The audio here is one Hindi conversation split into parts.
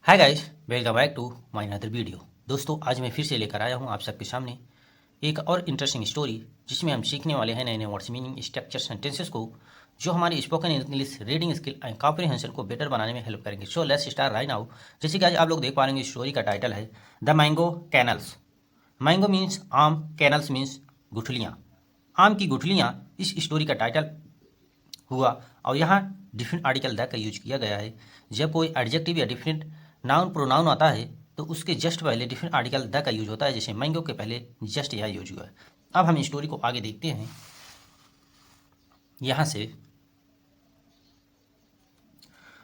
Hi guys, welcome back to my another video. दोस्तों, आज मैं फिर से लेकर आया हूँ आप सबके सामने एक और इंटरेस्टिंग स्टोरी, जिसमें हम सीखने वाले हैं नए नए वर्ड्स, मीनिंग, स्ट्रक्चर, सेंटेंसेस को, जो हमारी spoken English reading skill and comprehension को बेटर बनाने में हेल्प करेंगे। So let's start right now. जैसे कि आज आप लोग देख पा रहे हैं, स्टोरी का टाइटल है the mango canals. Mango means आम, कैनल्स मीन्स गुठलियाँ, आम की गुठलियाँ इस स्टोरी का टाइटल हुआ। और यहाँ डिफरेंट आर्टिकल द का यूज किया गया है। जब कोई एडजेक्टिव या डिफरेंट नाउन प्रोनाउन आता है तो उसके जस्ट पहले डिफरेंट आर्टिकल द का यूज होता है। जैसे मैंगो के पहले जस्ट यह यूज हुआ है। अब हम स्टोरी को आगे देखते हैं। यहाँ से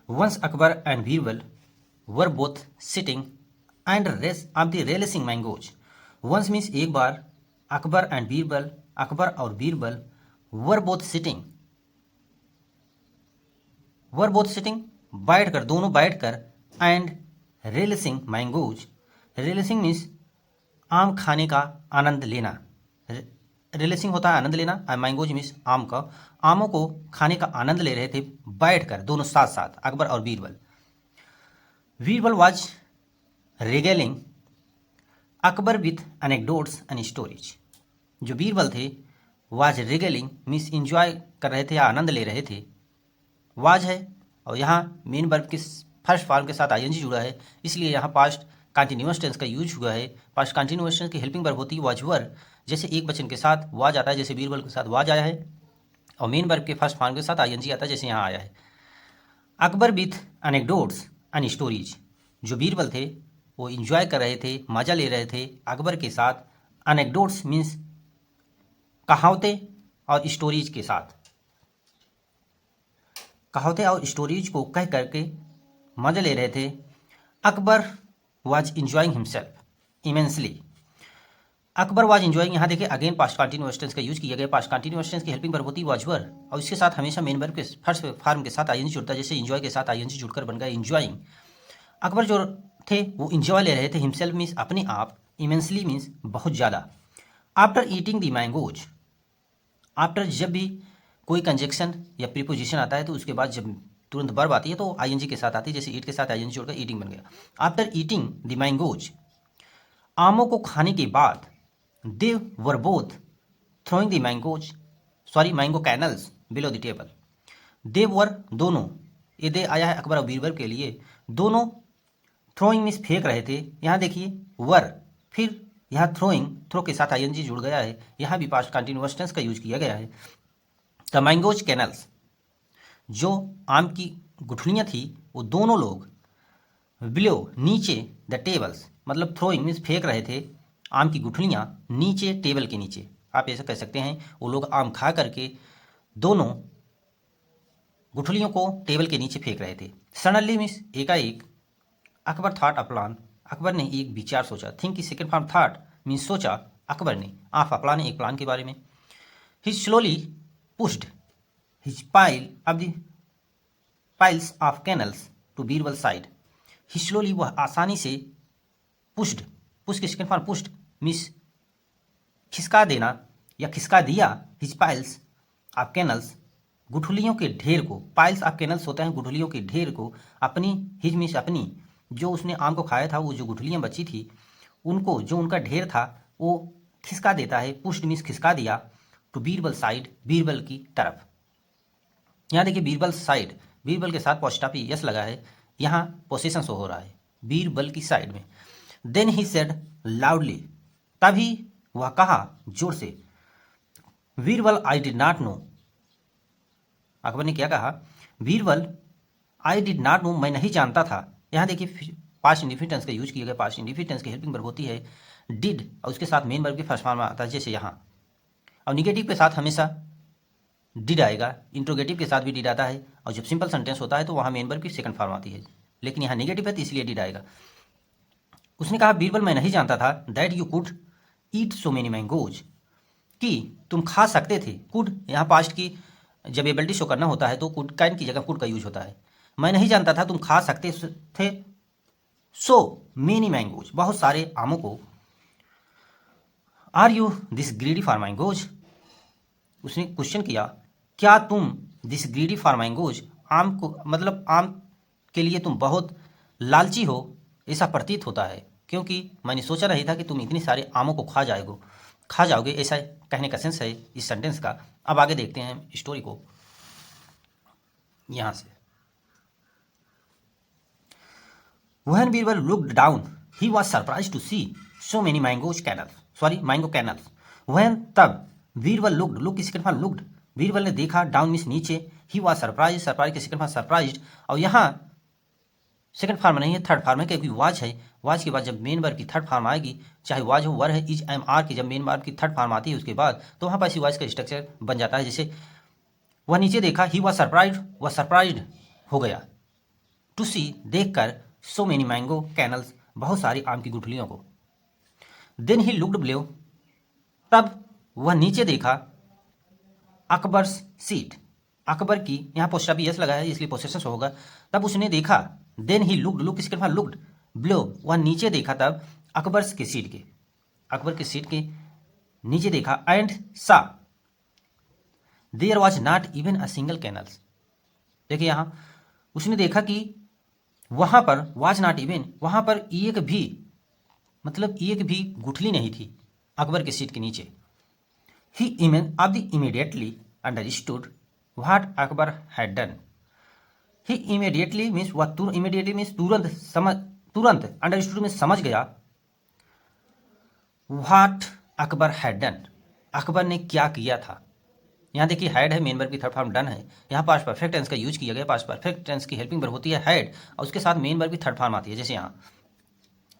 once Akbar and Birbal were both sitting and race of the relishing mangoes. Once means एक बार, अकबर एंड बीरबल, अकबर और Birbal, were both sitting, were both sitting बैठ कर, दोनों बैठ कर, and relishing mangoes, relishing means आम खाने का आनंद लेना, रिलेसिंग होता है आनंद लेना, और मैंगोज मीन्स आम का, आमों को खाने का आनंद ले रहे थे बैठकर, दोनों साथ साथ, अकबर और Birbal. Birbal was regaling Akbar with anecdotes and stories. जो बीरबल थे, वाज रेगेलिंग मीन्स इंजॉय कर रहे थे या आनंद ले रहे थे। वाज है और यहाँ मेन वर्ब के फर्स्ट फॉर्म के साथ आईएनजी जुड़ा है, इसलिए यहाँ पास्ट कंटिन्यूअस टेंस का यूज हुआ है। पास्ट कंटिन्यूअस टेंस की हेल्पिंग वर्ब होती है वाज वर, जैसे एक वचन के साथ वाज आता है, जैसे बीरबल के साथ वाज आया है, और मेन वर्ब के फर्स्ट फॉर्म के साथ आईएनजी आता है, जैसे यहाँ आया है। Akbar with anecdotes and stories, जो बीरबल थे वो इंजॉय कर रहे थे, मजा ले रहे थे अकबर के साथ। एनेक्डोट्स मीन्स कहावतें, और स्टोरीज के साथ, कहावतें और स्टोरीज को कह करके मजा ले रहे थे। Akbar was enjoying himself immensely. Akbar was enjoying, यहाँ देखिए अगेन पास्ट कंटिन्यूअस टेंस का यूज किया गया। पास्ट कंटिन्यूअस टेंस की हेल्पिंग वर्ब होती है वाज वर, और इसके साथ हमेशा मेन वर्ब के फर्स्ट फॉर्म के साथ आईएनजी जुड़ता है, जैसे इंजॉय के साथ आईएनजी जुड़कर बन गया इंजॉइंग। अकबर जो थे वो इंजॉय ले रहे थे, हिमसेल्फ मीन्स अपने आप, इमेंसली मीन्स बहुत ज़्यादा। After eating the mangoes, after जब भी कोई कंजक्शन या प्रीपोजिशन आता है तो उसके बाद जब तुरंत वर्ब आती है तो आईएनजी के साथ आती है, जैसे ईट के साथ आईएनजी जोड़कर ईटिंग बन गया। आफ्टर ईटिंग द मैंगोज, आमों को खाने के बाद, they were both throwing the mangoes, sorry mango kernels below the table. They were दोनों, ये दे आया है अकबर और बीरबल के लिए, दोनों थ्रोइंग मीन्स फेंक रहे थे। यहाँ देखिए वर, फिर यहाँ थ्रोइंग, थ्रो के साथ आईएनजी जुड़ गया है, यहाँ भी पास्ट कंटिन्यूअस टेंस का यूज किया गया है। द मैंगोज कैनल्स, जो आम की गुठलियाँ थी वो दोनों लोग, बिलो नीचे, द टेबल्स मतलब थ्रोइंग मीन्स फेंक रहे थे आम की गुठलियाँ नीचे, टेबल के नीचे, आप ऐसा कह सकते हैं। वो लोग आम खा करके दोनों गुठलियों को टेबल के नीचे फेंक रहे थे। सडनली मीन्स एकाएक, Akbar thought a plan, Akbar ने एक विचार सोचा। थिंक की सेकेंड फॉर्म थॉट मीन्स सोचा, अकबर ने, ऑफ अ प्लान एक प्लान के बारे में। He slowly pushed his pile of the piles of kernels to Birbal side. He slowly, वह आसानी से, पुश्ड, पुश की सेकेंड फॉर्म पुश्ड मीन्स खिसका देना या खिसका दिया, हिज पाइल्स ऑफ कैनल्स, गुठलियों के ढेर को, पाइल्स ऑफ कैनल्स होता है गुठलियों के ढेर को, अपनी, हिज मीन्स अपनी, जो उसने आम को खाया था वो जो गुठलियाँ बची थी उनको, जो उनका ढेर था वो खिसका देता है। पुश्ड मीन्स खिसका दिया, टू बीरबल साइड, बीरबल की तरफ। यहाँ देखिए बीरबल साइड, बीरबल के साथ पॉस्टापी यस लगा है, यहाँ पोसेशन शो हो रहा है बीरबल की साइड में। देन ही सेड लाउडली, तभी वह कहा जोर से, Birbal I did not know, Akbar ने क्या कहा, Birbal I did not know, मैं नहीं जानता था। यहाँ देखिए पास्ट इंडिफिनिट टेंस का यूज किया गया। पास्ट इंडिफिनिट टेंस की हेल्पिंग वर्ब होती है डिड, और उसके साथ मेन वर्ब के फर्स्ट फॉर्म में आता है, जैसे यहाँ। और निगेटिव के साथ हमेशा डिड आएगा, इंट्रोगेटिव के साथ भी डिड आता है, और जब सिंपल सेंटेंस होता है तो वहाँ मेन वर्ब की सेकंड फॉर्म आती है, लेकिन यहाँ नेगेटिव है तो इसलिए डिड आएगा। उसने कहा, बीरबल मैं नहीं जानता था, that you could eat so many mangoes, कि तुम खा सकते थे। कुड यहाँ पास्ट की जब एबिलिटी शो करना होता है तो कुड, कैन की जगह कुड का यूज होता है। मैं नहीं जानता था तुम खा सकते थे सो मेनी मैंगोज, बहुत सारे आमों को। Are you this greedy for mangoes, उसने क्वेश्चन किया, क्या तुम दिस ग्रीडी फॉर मैंगोज, आम को मतलब आम के लिए तुम बहुत लालची हो ऐसा प्रतीत होता है, क्योंकि मैंने सोचा नहीं था कि तुम इतने सारे आमों को खा जाओगे, ऐसा कहने का सेंस है इस सेंटेंस का। अब आगे देखते हैं स्टोरी को यहाँ से। When Birbal looked down, he was surprised to see so many mango kernels. When तब बीरबल looked की सेकंड फॉर्म looked, बीरबल ने देखा, डाउन मीन्स नीचे, ही वॉज सरप्राइज की सेकंड फॉर्म सरप्राइज्ड, और यहाँ सेकंड फॉर्म नहीं है, थर्ड फॉर्म है, क्योंकि वाज है। वाज के बाद जब मेन वर्ब की थर्ड फॉर्म आएगी, चाहे वाज हो, वर है, इज एम आर की जब मेन वर्ब की थर्ड फॉर्म आती है उसके बाद, तो वहाँ पर ऐसी वाज का स्ट्रक्चर बन जाता है। जैसे वह नीचे देखा, ही वॉज सरप्राइज्ड हो गया, टू सी देख कर, सो मेनी मैंगो कैनल्स बहुत सारी आम की गुठलियों को। देन ही लुक्ड बिलो, तब वह नीचे देखा, अकबर्स सीट, अकबर की, यहाँ पोस्टा यस लगा है इसलिए पोसेशन होगा, तब उसने देखा। देन ही लुक इसके बाद लुक्ड बिलो, वह नीचे देखा तब अकबर के सीट के नीचे देखा, and saw there was not even a single canals. देखिए यहाँ उसने देखा कि वहाँ पर वॉज नॉट इवन, वहाँ पर एक भी गुठली नहीं थी अकबर के सीट के नीचे। He immediately understood what Akbar had done. He immediately means तुरंत, अंडरस्टूड में समझ गया, what Akbar had done, Akbar ने क्या किया था। यहाँ देखिए हैड है, मेन वर्ब की थर्ड फॉर्म डन है, यहाँ पास्ट परफेक्ट टेंस का यूज किया गया। पास्ट परफेक्ट टेंस की हेल्पिंग वर्ब होती है हैड, और उसके साथ मेन वर्ब की थर्ड फॉर्म आती है। जैसे यहाँ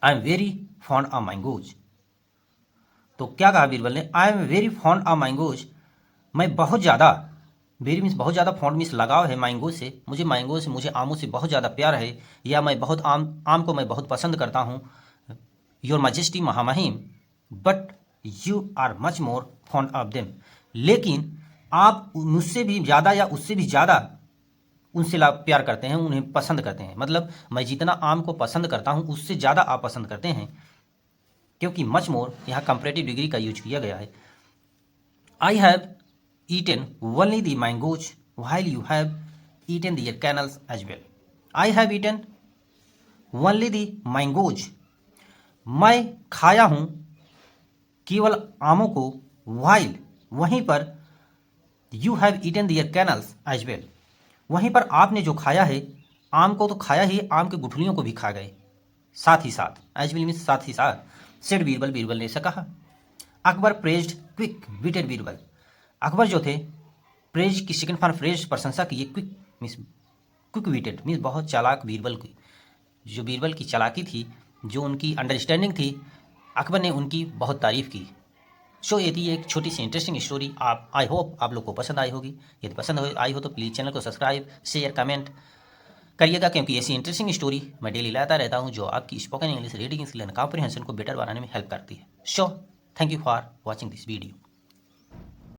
I am very fond of mangoes, तो क्या कहा बीरबल ने, I am very fond of mangoes, मैं बहुत ज़्यादा, वेरी मीन्स बहुत ज़्यादा, फॉन्ड मीन्स लगाव है मैंगो से, मुझे आमों से बहुत ज़्यादा प्यार है, या मैं बहुत आम को मैं बहुत पसंद करता हूँ। योर मैजेस्टी महामहिम, but you are much more fond of them, लेकिन आप मुझसे भी ज़्यादा या उससे भी ज़्यादा उनसे प्यार करते हैं, उन्हें पसंद करते हैं। मतलब मैं जितना आम को पसंद करता हूँ उससे ज़्यादा आप पसंद करते हैं, क्योंकि मच मोर यहाँ कंपैरेटिव डिग्री का यूज किया गया है। I have eaten only the mangoes while you have eaten their canals as well. I have eaten only the mangoes, मैं खाया हूँ केवल आमों को, व्हाइल वहीं पर, you have eaten their canals as well, वहीं पर आपने जो खाया है, आम को तो खाया ही, आम के गुठलियों को भी खा गए साथ ही साथ, एज वेल मीन्स साथ ही साथ। सेड बीरबल ने ऐसा कहा। Akbar praised quick witted Birbal, Akbar जो थे, प्रेज की सेकंड फॉर्म प्रेज प्रशंसा की, क्विक विटेड मीन्स बहुत चालाक बीरबल की, जो बीरबल की चालाकी थी, जो उनकी अंडरस्टैंडिंग थी, अकबर ने उनकी बहुत तारीफ की। सो ये थी एक छोटी सी इंटरेस्टिंग स्टोरी। आई होप आप लोग को पसंद आई होगी। यदि पसंद आई हो तो प्लीज़ चैनल को सब्सक्राइब, शेयर, कमेंट करिएगा, क्योंकि ऐसी इंटरेस्टिंग स्टोरी मैं डेली लाता रहता हूँ, जो आपकी spoken English reading skill and comprehension को बेटर बनाने में हेल्प करती है। So thank you for watching this video.